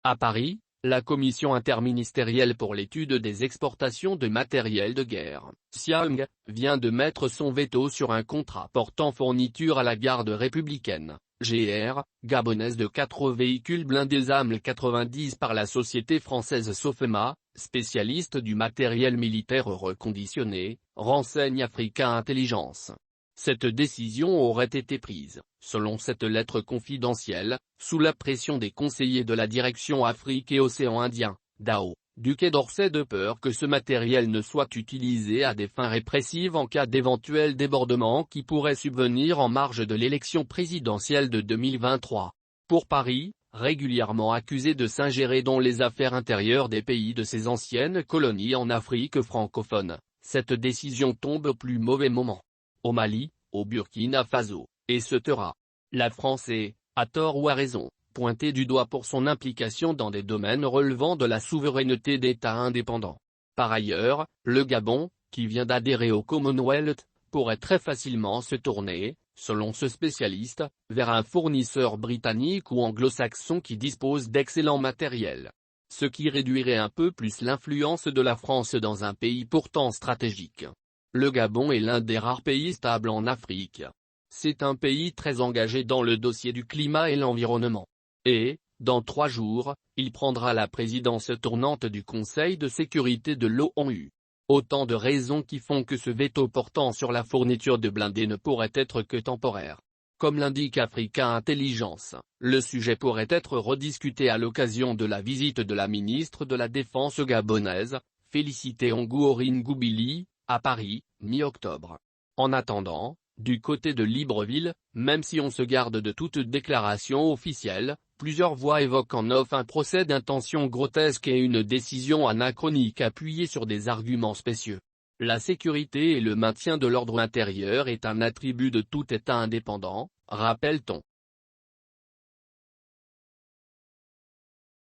À Paris, la Commission interministérielle pour l'étude des exportations de matériel de guerre, CIAMG, vient de mettre son veto sur un contrat portant fourniture à la garde républicaine, GR, gabonaise de 4 véhicules blindés AML 90 par la société française Sofema, spécialiste du matériel militaire reconditionné, renseigne Africa Intelligence. Cette décision aurait été prise, selon cette lettre confidentielle, sous la pression des conseillers de la direction Afrique et Océan Indien, DAO, du Quai d'Orsay de peur que ce matériel ne soit utilisé à des fins répressives en cas d'éventuel débordement qui pourrait subvenir en marge de l'élection présidentielle de 2023. Pour Paris, régulièrement accusé de s'ingérer dans les affaires intérieures des pays de ses anciennes colonies en Afrique francophone, cette décision tombe au plus mauvais moment. Au Mali, au Burkina Faso, etc. La France est, à tort ou à raison, pointée du doigt pour son implication dans des domaines relevant de la souveraineté d'États indépendants. Par ailleurs, le Gabon, qui vient d'adhérer au Commonwealth, pourrait très facilement se tourner, selon ce spécialiste, vers un fournisseur britannique ou anglo-saxon qui dispose d'excellent matériel. Ce qui réduirait un peu plus l'influence de la France dans un pays pourtant stratégique. Le Gabon est l'un des rares pays stables en Afrique. C'est un pays très engagé dans le dossier du climat et l'environnement. Et, dans 3 jours, il prendra la présidence tournante du Conseil de sécurité de l'ONU. Autant de raisons qui font que ce veto portant sur la fourniture de blindés ne pourrait être que temporaire. Comme l'indique Africa Intelligence, le sujet pourrait être rediscuté à l'occasion de la visite de la ministre de la Défense gabonaise, Félicité Ongourine Goubili, à Paris, mi-octobre. En attendant, du côté de Libreville, même si on se garde de toute déclaration officielle, plusieurs voix évoquent en off un procès d'intention grotesque et une décision anachronique appuyée sur des arguments spécieux. La sécurité et le maintien de l'ordre intérieur est un attribut de tout État indépendant, rappelle-t-on.